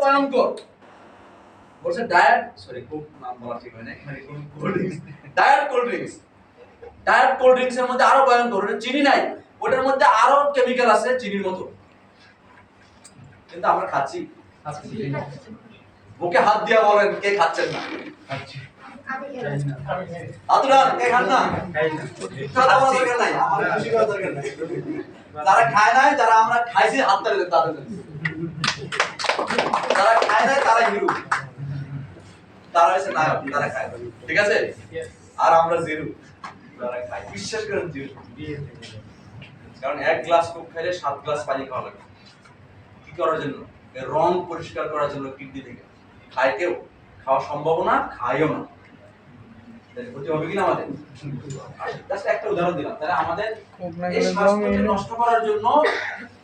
ভয়ঙ্কর। বলছে diet, sorry খুব নাম বলা ঠিক হয় না, মানে cold drinks, diet cold drinks. Diet cold drinks এর মধ্যে আরো ভয়ঙ্কর, ওটা চিনি নাই, ওটার মধ্যে আরো কেমিক্যাল আছে চিনির মতো, কিন্তু আমরা খাচ্ছি। বুকে হাত দিয়া বলেন কে খাচ্ছেন না? খাচ্ছি। আতুরান কে খান না? কথা বলার দরকার নাই, আমার খুশি করার দরকার নাই। যারা খায় নাই, যারা আমরা খাইছি হাত তালি দেন তাদের, যারা খায় নাই তারা হিরো, তারা হচ্ছে নায়ক, তারা খায়, ঠিক আছে? আর আমরা জিরো, যারা খাই, বিশ্বাস করেন জিরো। কারণ এক গ্লাস কোক খাইলে 7 গ্লাস পানি খাওয়া লাগে। কি করার জন্য? রং পরিষ্কার করার জন্য কিডনি থেকে। খায় কেউ? খাওয়া সম্ভব না, খাইও না। ক্ষতি হবে কিনা আমাদের? জাস্ট একটা উদাহরণ দিলাম। তাহলে আমাদের এই স্বাস্থ্যকে নষ্ট করার জন্য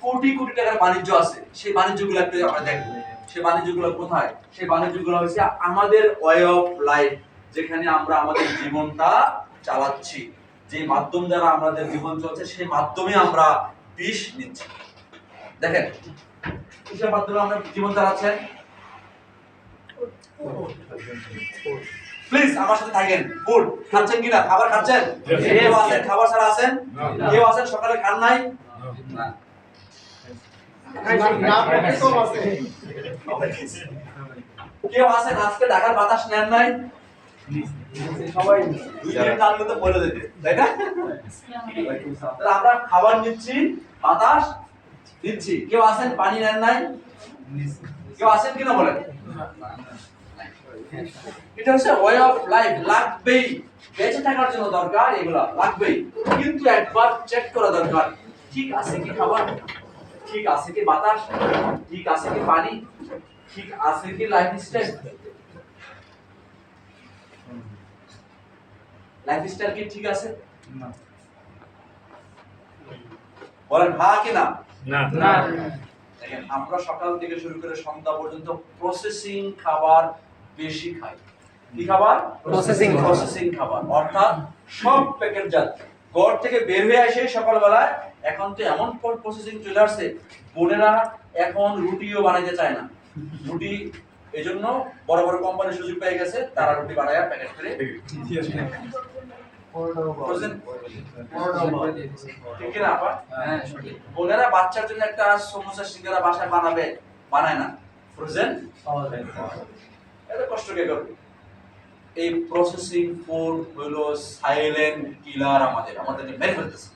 কোটি কোটি টাকার বাণিজ্য আছে। সেই বাণিজ্যগুলো একটু আমরা দেখব। সেই বাণিজ্যগুলো কোথায়? সেই বাণিজ্যগুলো হচ্ছে আমাদের ওয়ে অফ লাইফ, যেখানে আমরা আমাদের জীবনটা চালাচ্ছি, যে মাধ্যম দ্বারা আমাদের জীবন চলছে, সেই মাধ্যমে আমরা বিষ নিচ্ছি। দেখেন কিসের মাধ্যমে আমরা জীবন চালাচ্ছেন? প্লিজ আমার সাথে থাকেন। ফুড খাচ্ছেন কিনা? খাবার খাচ্ছেন? কেউ আছেন খাবার ছাড়া আছেন? কেউ আছেন সকালে খান নাই? না। কেউ আছেন আজকে ঢাকার বাতাস নেন নাই? সবাই 2 মিনিট টানলে তো বলে দিতে, তাই না? তাহলে আমরা খাবার নিচ্ছি, বাতাস নিচ্ছি। কেউ আছেন পানি নেন নাই? কেউ আছেন কিনা বলেন? এটা হচ্ছে ওয়ে অফ লাইফ, লাগবেই, বেঁচে থাকার জন্য দরকার, এগুলা লাগবেই। কিন্তু একবার চেক করা দরকার, ঠিক আছে কি খাবার, ঠিক আছে কি বাতাস, ঠিক আছে কি পানি, ঠিক আছে কি লাইফস্টাইল। লাইফস্টাইল কি ঠিক আছে? না। বলেন হ্যাঁ কি না? না। না। দেখেন আমরা সকাল থেকে শুরু করে সন্ধ্যা পর্যন্ত প্রসেসিং খাবার বেশি খাই। কি খাবার? প্রসেসিং খাবার, অর্থাৎ সব প্যাকেটজাত। ঘর থেকে বের হয়ে আসে সকালবেলায়, এখন তো এমন প্রসেসিং চলে আসছে, বোনেরা এখন রুটিও বানাইতে চায় না। রুটি এজন্য বড় বড় কোম্পানি সুযোগ পেয়ে গেছে, তারা রুটি বানায় প্যাকেট করে বোনেরা বাচ্চার জন্য একটা সমোসা সিঙ্গারা বাসায় বানায় না, ফ্রোজেন এত কষ্ট কে করবে? এই প্রসেসিং ফুড হলো সাইলেন্ট কিলার, আমাদেরকে মেরে ফেলতেছে।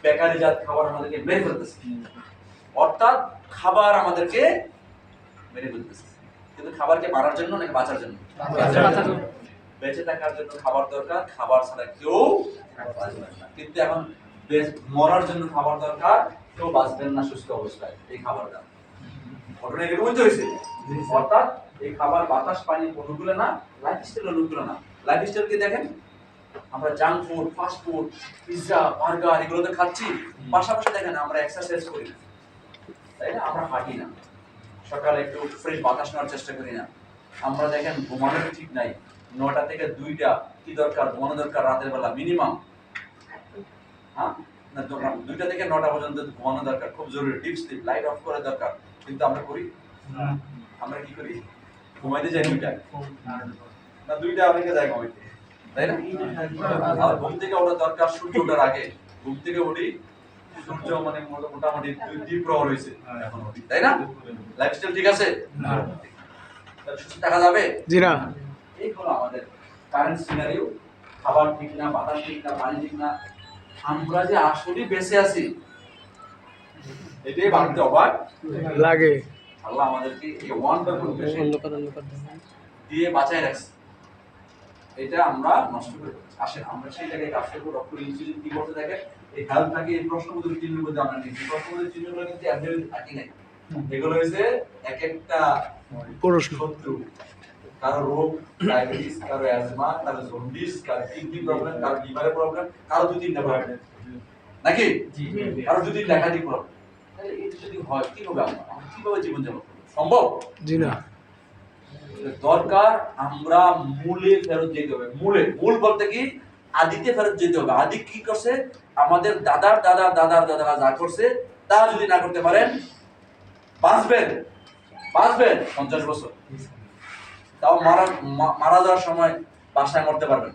বেকারিজাত খাবার আমাদেরকে মেরে ফেলতেছে, অর্থাৎ খাবার আমাদেরকে মেরে ফেলতেছে। কিন্তু খাবারকে মারার জন্য নাকি বাঁচার জন্য? বেঁচে থাকার জন্য খাবার দরকার, খাবার ছাড়া কেউ বাঁচবে না। কিন্তু এখন মরার জন্য খাবার দরকার, কেউ বাঁচবেন না সুস্থ অবস্থায় এই খাবারটা। ঘটনা এরকম হয়েছে, অর্থাৎ এই খাবার বাতাস পানি অনুকূল না, লাইফস্টাইল অনুকূল না। লাইফস্টাইলকে দেখেন, আমরা junk food, fast food, pizza, burger এগুলো তো খাচ্ছি, পাশাপাশি দেখেন আমরা এক্সারসাইজ করি না, তাই না? আমরা হাঁটি না, সকালে একটু ফ্রেশ বাতাস নেওয়ার চেষ্টা করি না। আমরা দেখেন ঘুমানোর ঠিক নাই, 9টা থেকে 2টা কি দরকার? ঘুমানো দরকার রাতের বেলা মিনিমাম, হ্যাঁ না? 2টা থেকে 9টা পর্যন্ত ঘুমানো দরকার, খুব জরুরি, ডিপ স্লিপ, লাইট অফ করা দরকার। কিন্তু আমরা করি না। আমরা কি করি? ঘুমাইতে যাই 2টায় না, 2টা অনেকে যায় ঘুমাইতে, তাই না? আর ঘুম থেকে ওঠা দরকার সূর্য ওঠার আগে। ঘুম থেকে উঠি সূর্য মানে মোটামুটি 2 প্রহর হয়েছে এখন উঠি, তাই না? লাইফস্টাইল ঠিক আছে? না। সুস্থ থাকা যাবে? জি না। এই হলো আমাদের কারেন্ট সিনারিও। খাবার ঠিক না, বাতাস ঠিক না, পানি ঠিক না, আমরা যে আসলে বেঁচে আছি এটাই ভাবতে অবাক লাগে। আল্লাহ আমাদেরকে এই ওয়ান্ডারফুল দিয়ে বাঁচায় রাখছে, এটা আমরা নষ্ট করে ফেলছি। আসেন আমরা সেই জায়গায় কাজ করবো। ডক্টর ইনস্টিটিউট কি বলতে দেখেন, এই হেলথটাকে এই প্রশ্নবোধক চিহ্নের মধ্যে আমরা নিয়েছি। প্রশ্নবোধক চিহ্নগুলো কিন্তু অ্যাভেলেবল থাকে না, এগুলো হচ্ছে এক একটা শত্রু। কারো রোগ, ডায়াবেটিস, কারো অ্যাজমা, কারো জন্ডিস, কারো কিডনি প্রবলেম, কারো লিভারের প্রবলেম, কারো 2-3টা প্রবলেম, নাকি? কারো 2-3টা একাধিক প্রবলেম। তাহলে এটা যদি হয় কি হবে? আমরা কিভাবে জীবন যাপন করব? সম্ভব? জি না। দরকার আমরা মূলে ফেরত যেতে হবে। মূল বলতে কি? আদিতে ফেরত যেতে হবে। আদি কি করছে? আমাদের দাদার দাদারা যা করছে তা যদি না করতে পারেন বাঁচবেন, বাঁচবেন 50 বছর, তাও মারা যাওয়ার সময় বাসায় মরতে পারবেন।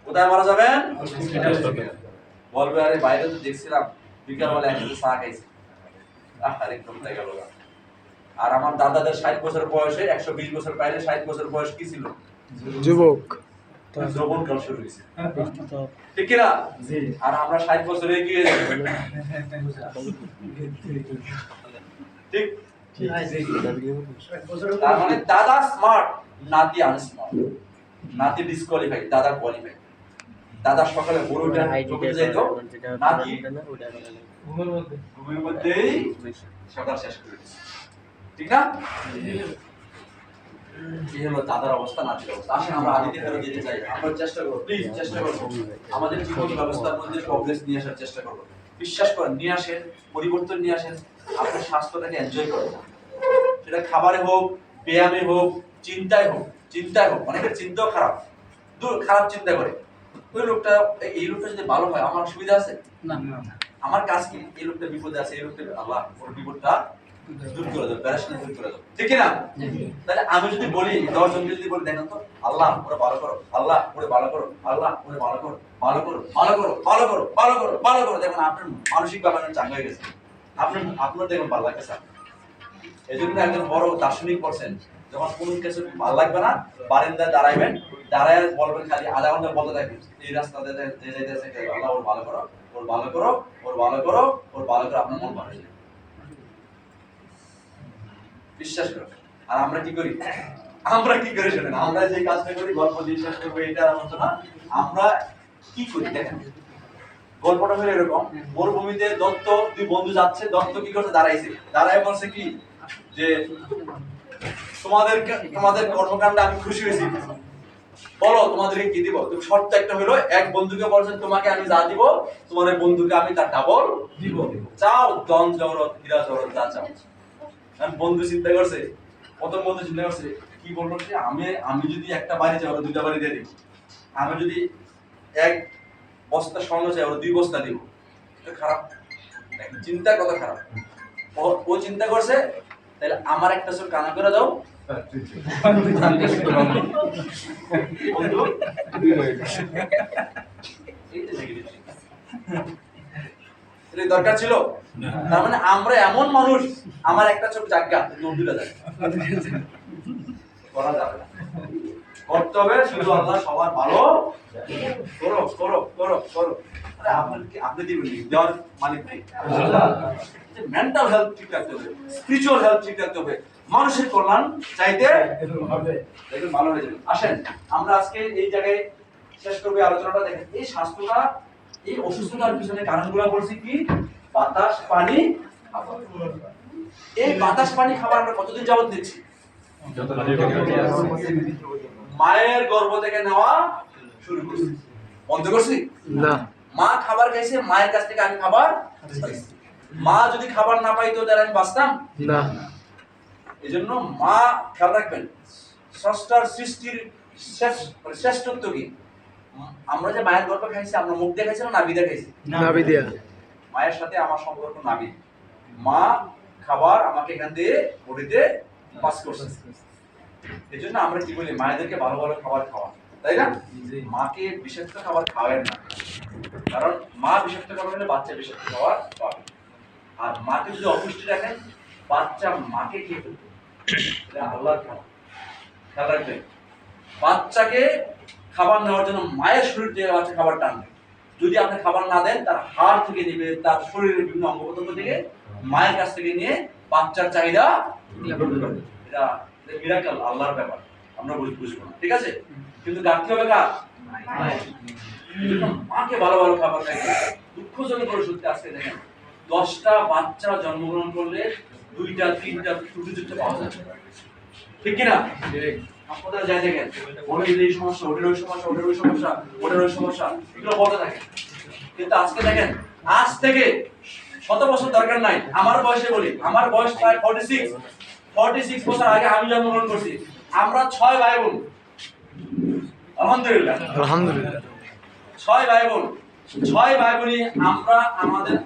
কোথায় মারা যাবেন? বলবে আরে বাইরে তো দেখছিলাম বিকালবেলা একসাথে চা খাইছি, একদম হয়ে গেল। আর আমার দাদাদের 60 বছর বয়সে 120 বছর পাইলে 60 বছর বয়স কি ছিল? যুবক, যৌবন কাল শুরু হয়েছে, ঠিক কিনা? আর আমরা 60 বছরে এগিয়ে যাই, ঠিক? তার মানে দাদা স্মার্ট, নাতি আনস্মার্ট, নাতি ডিসকোয়ালিফাই, দাদা কোয়ালিফাই। দাদা সকালে ভোর উঠে চোখে যাইত, নাতি ঘুমের মধ্যেই সকাল শেষ করে দিচ্ছে, ঠিক না? এই হলো দাদার অবস্থা, নাতির অবস্থা। আসেন আমরা আদিতে ফেরত যেতে চাই, আমরা চেষ্টা করবো, প্লিজ চেষ্টা করবো আমাদের জীবন ব্যবস্থার মধ্যে প্রগ্রেস নিয়ে আসার চেষ্টা করবো। বিশ্বাস করেন, নিয়ে আসেন, পরিবর্তন নিয়ে আসেন। আপনার স্বাস্থ্যটাকে এনজয় করেন, সেটা খাবারে হোক, ব্যায়ামে হোক, চিন্তায় হোক। চিন্তায় হোক, অনেকের চিন্তাও খারাপ, খারাপ চিন্তা করে। ওই লোকটা, এই লোকটা যদি ভালো হয় আমার সুবিধা আছে না, আমার কাজ কি? এই লোকটা বিপদে আছে, এই লোকটা আল্লাহ ওর বিপদটা দূর করে দাও, প্যারাশন দূর করে দাও, ঠিক না? তাহলে আমি যদি বলি 10 জনকে যদি বলি দেখেন তো, আল্লাহ ওরে ভালো করো, আল্লাহ ওরে ভালো করো, আল্লাহ ওরে ভালো করো, ভালো করো, ভালো করো, ভালো করো, ভালো করো, ভালো করো, দেখুন আপনার মানসিক ভাবে চাঙ্গা হয়ে গেছে, আপনার দেখুন ভালো লাগতেছে। এই জন্য একজন বড় দার্শনিক বলছেন, যখন কোন কিছু ভালো লাগবে না বারান্দায় দাঁড়াইবেন, দাঁড়ায় বলবেন খালি আধা ঘন্টা বলতে থাকবেন এই রাস্তাতে যে যাইতেছে আল্লাহ ওর ভালো করো, ওর ভালো করো, ওর ভালো করো, ওর ভালো করো, আপনার মন ভালো হয়ে যাবে। বিশ্বাস করো। আর আমরা কি করি? আমরা কি করি শুনেন, আমরা যে কাজটা করি, গল্প বিশ্বাস করবো এটা হচ্ছে না, আমরা কি করি দেখেন। গল্পটা হলো এরকম, মরুভূমিতে দত্ত দুই বন্ধু যাচ্ছে, দত্ত কি করছে? দাঁড়াইছে, দাঁড়ায় বলছে কি যে তোমাদের কর্মকাণ্ডে আমি খুশি হয়েছি, বলো তোমাদেরকে কি দিব। তুমি শর্ত একটা হলো, এক বন্ধুকে বলছেন তোমাকে আমি যা দিব, তোমার বন্ধুকে আমি তার ডাবল দিব, চাও ধন জওহরত হীরা জওহরত যা চাও। বন্ধু চিন্তা করছে, প্রথম বন্ধু চিন্তা করছে কি বলবো, সে আমি যদি একটা বাড়ি চাই ওরা 2টা বাড়ি দিয়ে দিব, আমি যদি এক বস্তা স্বর্ণ চাই ওরা 2 বস্তা দিব। এটা খারাপ চিন্তা, কত খারাপ। ও চিন্তা করছে তাহলে আমার একটা চোখ কানা করে দাও, দরকার ছিল। তার মানে আমরা এমন মানুষ, আমার একটা চোখ জায়গা 2টা যায় করা যাবে না, করতে হবে শুধু আল্লাহ সবার ভালো করো করো করো করো। আরে আপনি দিবেন দেওয়ার মালিক নাই। মেন্টাল হেলথ ঠিক রাখতে হবে, স্পিরিচুয়াল হেলথ ঠিক রাখতে হবে, মানুষের কল্যাণ চাইতে হবে, দেখুন ভালো হয়ে যাবে। আসেন আমরা আজকে এই জায়গায় শেষ করব আলোচনাটা। দেখেন এই স্বাস্থ্যটা, এই অসুস্থতার পিছনে কারণগুলো বলছি কি? বাতাস, পানি, খাবার। এই বাতাস পানি খাবার আমরা কতদিন যাবত দিচ্ছি? মায়ের গর্ভ থেকে নেওয়া শুরু করছি, বন্ধ করছি না। মা খাবার খাইছে, মায়ের কাছ থেকে আমি খাবার খাইছি। মা যদি খাবার না পাইতো তাহলে আমি বাঁচতাম না। এজন্য মা খেয়াল রাখবেন, স্রষ্টার সৃষ্টির শ্রেষ্ঠত্ব কি? আমরা যে মায়ের গর্ভে খাইছি, আমরা মুখ দিয়ে খাইছি না নাভি দিয়ে খাইছি? নাভি দিয়ে। মায়ের সাথে আমার সম্পর্ক নাভি। মা খাবার আমাকে এখান দিয়ে বডিতে পাস করছে। এজন্য আমরা কি বলি, মায়েদেরকে ভালো ভালো খাবার খাওয়া, তাই না? মাকে বিষাক্ত খাবার খাওয়াবেন না, কারণ মা বিষাক্ত খাবার খেলে বাচ্চা বিষাক্ত খাবার পাবে। আর মাকে যদি অপুষ্টি রাখেন, বাচ্চা মাকে খেয়ে ফেলবে, এটা আল্লাহর খাবার। খেয়াল রাখবেন, বাচ্চাকে খাবার নেওয়ার জন্য মায়ের শরীর থেকে বাচ্চা খাবার টানবে। যদি আপনি খাবার না দেন, তার হাড় থেকে নেবে, তার শরীরের বিভিন্ন অঙ্গ প্রত্যঙ্গ থেকে মায়ের কাছ থেকে নিয়ে বাচ্চার চাহিদা পূরণ করবে। এটা মিরাকেল, আল্লাহর ব্যাপার, আমরা বুঝবো না, ঠিক আছে? কিন্তু গাঁথতে হবে কার? মাকে ভালো ভালো খাবার খাইতে। দুঃখজনক করে সত্যি, আজকে দেখেন 10টা বাচ্চা জন্মগ্রহণ করলে 2টা 3টা ত্রুটিযুক্ত পাওয়া যায়, ঠিক কিনা? আপনারা যাই দেখেন, ওদের এই সমস্যা, ওদের ওই সমস্যা, ওদের ওই সমস্যা, ওদের ওই সমস্যা, এগুলো বলতে থাকে। কিন্তু আজকে দেখেন, আজ থেকে 100 বছর দরকার নাই, আমার বয়সে বলি, আমার বয়স প্রায় 46 বছর আগে আমি জন্মগ্রহণ করছি। আমরা 6 ভাই বোন, আলহামদুলিল্লাহ আলহামদুলিল্লাহ, 6 ভাই বোন। ছয় ভাই বোনই আমরা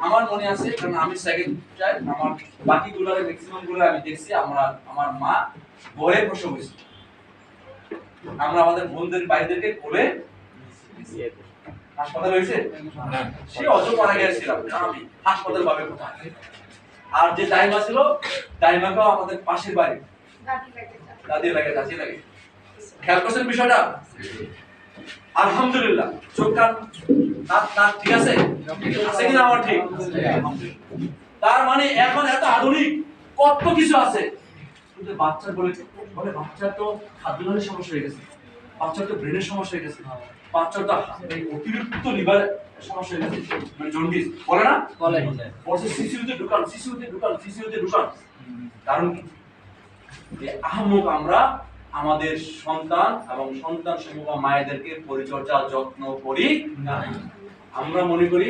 আমার মনে আছে, কারণ আমি সেকেন্ড চাইল্ড, আমার বাকিগুলোর ম্যাক্সিমাম গুলো আমি দেখছি আমার মা ঘরে প্রসব হয়েছে। আমরা আমাদের বোনদের ভাইদেরকে কোলে হাসপাতাল হয়েছে, সে অত মারা গিয়েছিলাম আমি হাসপাতাল ভাবে কোথায়। আর যে দাইমা ছিল, দাইমাকেও আমাদের পাশের বাড়ি, দাদি লাগে চাচি লাগে। খেয়াল করছেন বিষয়টা? আলহামদুলিল্লাহ। চোখ কান নাক ঠিক আছে, আছে কিনা আমার ঠিক? তার মানে এখন এত আধুনিক কত কিছু আছে, কিন্তু বাচ্চার বলে বাচ্চার তো খাদ্যনালীর সমস্যা হয়ে গেছে, বাচ্চার তো ব্রেনের সমস্যা হয়ে গেছে, বাচ্চার তো অতিরিক্ত লিভার সমস্যা হয়ে গেছে, মানে জন্ডিস বলে না, বলছে সিসিউতে ঢুকান। কারণ কি? আহমক আমরা আমাদের সন্তান এবং সন্তান সমূহ মায়েদেরকে পরিচর্যা যত্ন করি না। আমরা মনে করি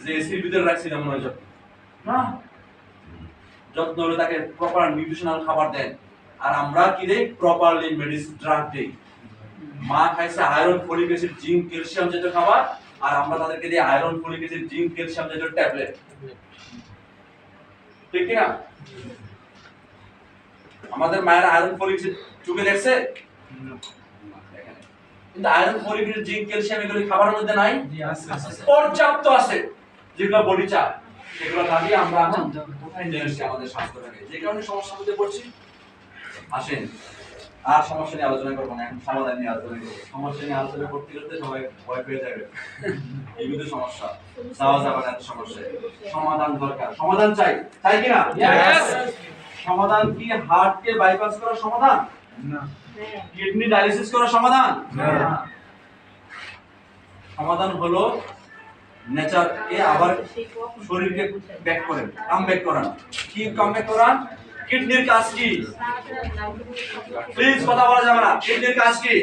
যে এসির ভিতরে রাখছি না, মনে হয় না, যত্ন হলে তাকে প্রপার নিউট্রিশনাল খাবার দেন, আর আমরা কি দেই? প্রপারলি মেডিসিন ড্রাগ দেই। মা খাইছে iron, folic acid, zinc, calcium জাতীয় খাবার, আর আমরা তাদেরকে দিই iron, folic acid, zinc, calcium জাতীয় ট্যাবলেট। ঠিক কি না? আমাদের মায়ের আয়রন, ফলিক অ্যাসিড চোখে দেখছে, কিন্তু iron, folic acid, zinc, calcium এগুলো খাবারের মধ্যে নাই, পর্যাপ্ত আছে। যেগুলো বডি চাপ সেগুলো খাবি আমরা কোথায় নিয়ে আসছি আমাদের স্বাস্থ্যটাকে, যে কারণে সমস্যার মধ্যে পড়ছি। আসেন আর সমস্যা নিয়ে আলোচনা করবো না, এখন সমাধান নিয়ে আলোচনা করবো। সমস্যা নিয়ে আলোচনা করতে করতে সবাই ভয় পেয়ে যাবে, এই কিন্তু সমস্যা যাওয়া যাবে না। এত সমস্যা, সমাধান দরকার, সমাধান চাই, চাই কিনা? সমাধান কি হার্টকে বাইপাস করা সমাধান? না। কিডনি ডায়ালিসিস করা সমাধান? না। সমাধান হলো নেচারকে আবার শরীরকে ব্যাক করেন, কাম ব্যাক করান। কি কাম ব্যাক করান? কিডনির কাজ কি? প্লিজ কথা বলা যাবে না। কিডনির কাজ কি?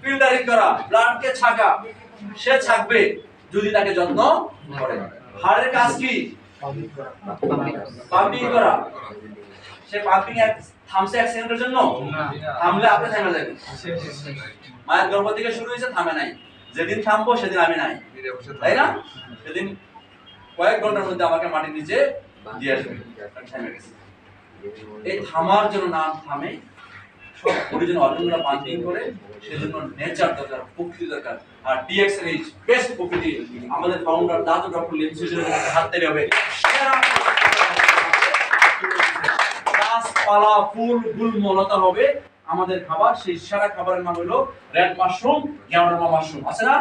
ফিল্টারিং করা, ব্লাডকে ছাকা। সে ছাকবে যদি তাকে যত্ন করে। হার্টের কাজ কি? পাম্পিং করা। সে পাম্পিং থামছে এক সেকেন্ডের জন্য? থামলে আপনি থেমে যাবেন। মায়ের গর্ভ থেকে শুরু হয়েছে, থামে নাই। যেদিন থামবো সেদিন আমি নাই, তাই না? সেদিন কয়েক ঘন্টার মধ্যে আমাকে মাটির নিচে দিয়ে আসবে। এই থামার জন্য নাম থামে, সব অরিজিনাল অর্গানগুলো পাম্পিং করে, সেজন্য নেচার দরকার, প্রকৃতি দরকার। আর ডিএক্সএনএইচ বেস্ট প্রকৃতি। আমাদের ফাউন্ডার দাদু ডক্টর লিমসিজের হাত থেকে হবে গাছপালা, ফুল, গুলমলতা হবে আমাদের খাবার। সেই সেরা খাবারের নাম হলো রেড মাশরুম, গেওয়ারমা মাশরুম। আছে না?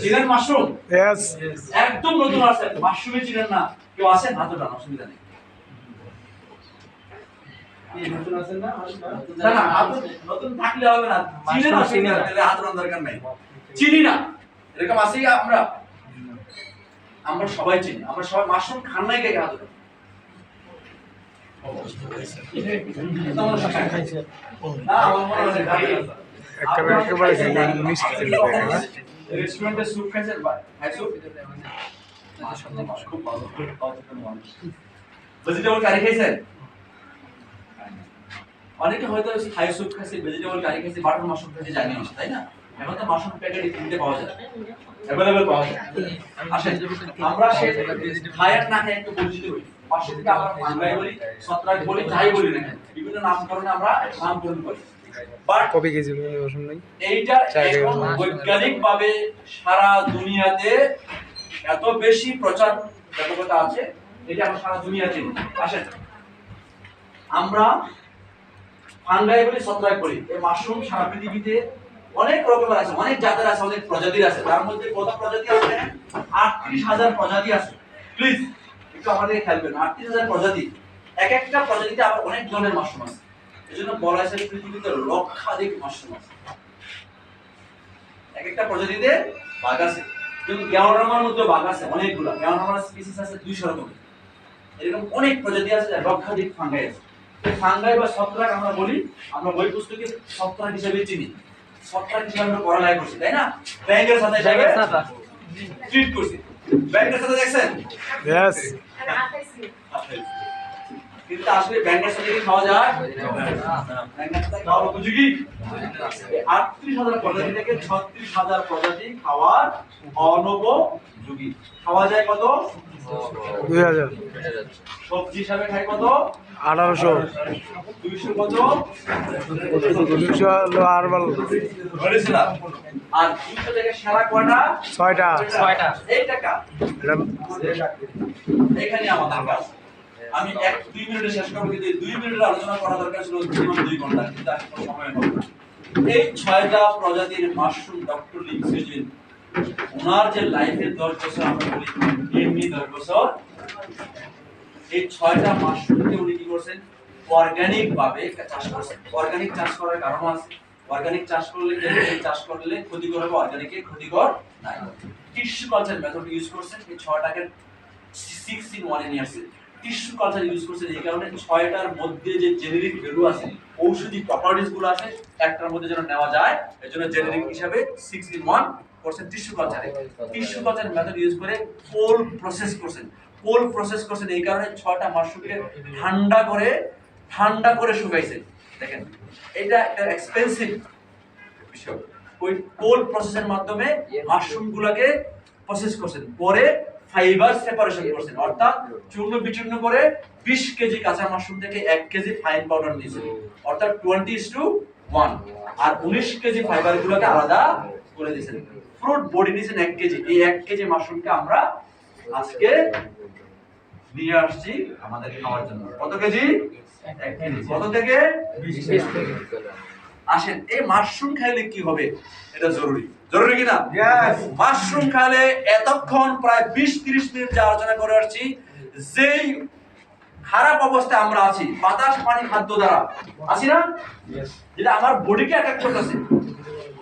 চিনেন মাশরুম? यस। একদম নতুন আছে, মাশরুমই চিনেন না কেউ? আছেন? হাত উঠান, অসুবিধা নেই। নতুন আছেন না? না না, নতুন থাকলে হবে না। চিনেন না, চিনি না, তাহলে হাত উঠানোর দরকার নাই। চিনি না এরকম আছে কি? আমরা সবাই চিনি। আমরা সবাই মাশরুম খান নাই, কে হাত উঠান? রেস্টুরেন্টে স্যুপ খাইছেন? ভেজিটেবল কারি খাইছেন? অনেকে হয়তো থাই স্যুপ খাইছে, ভেজিটেবল কারি খাইছে, বাটার মাশরুম খাইছে, জানি না, তাই না? এখন তো মাশরুম প্যাকেট কিনতে পাওয়া যায়, अवेलेबल পাওয়া যায়। আসেন আমরা সেই থাইয়ের নামে একটু পরিচিত হই। পাশে থেকে আমরা ফাঙ্গাই বলি, ছত্রাক বলি, যাই বলি না, বিভিন্ন নামকরণে আমরা নামকরণ করি। বাট কপি কেজি ওষুধ নাই, এইটা এখন বৈজ্ঞানিকভাবে সারা দুনিয়াতে এত বেশি প্রচার ব্যাপকতা আছে, এটা আমরা সারা দুনিয়াতে। আসেন আমরা ফাঙ্গাই বলি, ছত্রাক বলি। এই মাশরুম সারা পৃথিবীতে অনেক রকমের আছে, অনেক জাতের আছে, অনেক প্রজাতির আছে। তার মধ্যে কত প্রজাতি আছে? ৩৮,০০০ প্রজাতি আছে। প্লিজ একটু আমাদের খেয়াল করবেন, ৩৮,০০০ প্রজাতি। এক একটা প্রজাতিতে আবার অনেক ধরনের মাশরুম আছে। এজন্য বলা হয় পৃথিবীতে লক্ষাধিক মাশরুম আছে। এক একটা প্রজাতিতে বাঘ আছে। যেমন গেওয়ারমার মধ্যে বাঘ আছে অনেকগুলো, গেওয়ারমার স্পিসিস আছে ২০০ রকমের। এরকম অনেক প্রজাতি আছে, লক্ষাধিক ফাঙ্গাই আছে। ফাঙ্গাই বা ছত্রাক আমরা বলি, আমরা বই পুস্তকে ছত্রাক হিসেবে চিনি। ছত্রাক হিসেবে আমরা পড়ালেখা করছি, তাই না? ব্যাংকের সাথে ট্রিট করছি। ব্যাংকের সাথে দেখছেন? यस। কিন্তু আসলে ব্যাংকের সাথে কি খাওয়া যায়? ব্যাংকের সাথে খাওয়ার উপযোগী 38,000 প্রজাতি থেকে 36,000 প্রজাতি খাওয়ার অনুপযোগী। খাওয়া যায় কত? 2000 সবজি হিসাবে খাই কত? 1800 200 কত? 200 হলো আর ভালো বলেছিলাম। আর 200 থেকে সারা কয়টা? 6টা এই টাকা এটা এখানে আমাদের কাজ। আমি 1-2 মিনিটে শেষ করব, কিন্তু এই 2 মিনিটের আলোচনা করা দরকার ছিল মিনিমাম 2 ঘন্টা, কিন্তু আসলে সময় হবে না। এই 6টা প্রজাতির মাশরুম ডক্টর লিখছেন ওনার যে লাইফের 10 বছর আমরা বলি এমনি 10 বছর, এই 6টা মাশরুমকে উনি কি করছেন? অর্গানিক ভাবে চাষ করছেন। অর্গানিক চাষ করার কারণ আছে। অর্গানিক চাষ করলে কেমিক্যাল চাষ করলে ক্ষতিকর হবে, অর্গানিকে ক্ষতিকর নাই। টিস্যু কালচার মেথড ইউজ করছেন এই 6টাকে 6 in 1 এ নিয়ে আসছে। টিস্যু কালচার ইউজ করছেন এই কারণে 6টার মধ্যে যে জেনেরিক ভ্যালু আছে, ঔষধি প্রপার্টিজ গুলো আছে, একটার মধ্যে যেন নেওয়া যায়, এজন্য জেনেরিক হিসাবে 6 in 1 করছেন টিস্যু কালচারে। টিস্যু কালচার মেথড ইউজ করে কোল্ড প্রসেস করছেন। কোল্ড প্রসেস করছেন এই কারণে 6টা মাশরুমকে ঠান্ডা করে শুকাইছেন। দেখেন এটা একটা এক্সপেন্সিভ বিষয়। ওই কোল্ড প্রসেসের মাধ্যমে মাশরুমগুলোকে প্রসেস করছেন, পরে ফাইবার সেপারেশন করছেন, অর্থাৎ চূর্ণ বিচূর্ণ করে 20 কেজি কাঁচা মাশরুম থেকে 1 কেজি ফাইন পাউডার নিয়েছেন, অর্থাৎ 20:1। আর 19 কেজি ফাইবারগুলোকে আলাদা করে দিয়েছেন। ফ্রুট বডি নিয়েছেন 1 কেজি। এই 1 কেজি মাশরুমকে আমরা আজকে নিয়ে আসছি আমাদের খাওয়ার জন্য। কত কেজি? 1 কেজি। কত থেকে? 20 থেকে। আসেন, এই মাশরুম খাইলে কি হবে এটা জরুরি। জরুরি কিনা? মাশরুম খাইলে এতক্ষণ প্রায় 20-30 মিনিট যা আলোচনা করে আসছি, যেই খারাপ অবস্থায় আমরা আছি বাতাস পানি খাদ্য দ্বারা আছি না, যেটা আমার বডিকে অ্যাটাক করতেছে।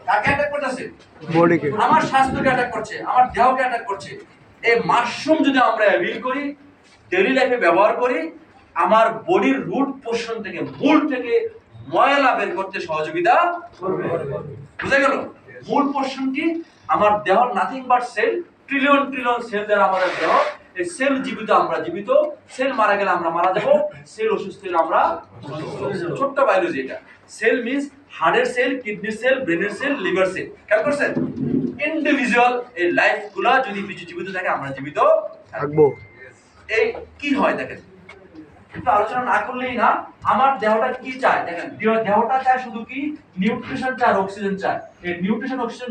কাকে অ্যাটাক করতেছে? বডিকে, আমার স্বাস্থ্যকে অ্যাটাক করছে, আমার দেহকে অ্যাটাক করছে। এই মাশরুম যদি আমরা অ্যাভেল করি, ডেইলি লাইফে ব্যবহার করি, আমার বডির রুট পোর্শন থেকে, মূল থেকে ময়লা বের করতে সহযোগিতা করবে। বুঝা গেল? মূল পোর্শন কি? আমার দেহ nothing but cell, trillion trillion cell দ্বারা আমাদের দেহ। এই সেল জীবিত, আমরা জীবিত। সেল মারা গেলে আমরা মারা যাব, সেল অসুস্থ হলে আমরা অসুস্থ। ছোট্ট বায়োলজি এটা। সেল মিন্স হার্টের সেল, কিডনির সেল, ব্রেনের সেল, লিভার সেল। খেয়াল করছেন? ইন্ডিভিজুয়াল এই লাইফ গুলা যদি জীবিত থাকে, আমরা জীবিত থাকবো। এই কি হয় দেখেন, একটু আলোচনা না করলেই না। আমার দেহটা কি চায় দেখেন, দেহটা চায় শুধু কি? নিউট্রিশন চায়, অক্সিজেন চায়। এই নিউট্রিশন অক্সিজেন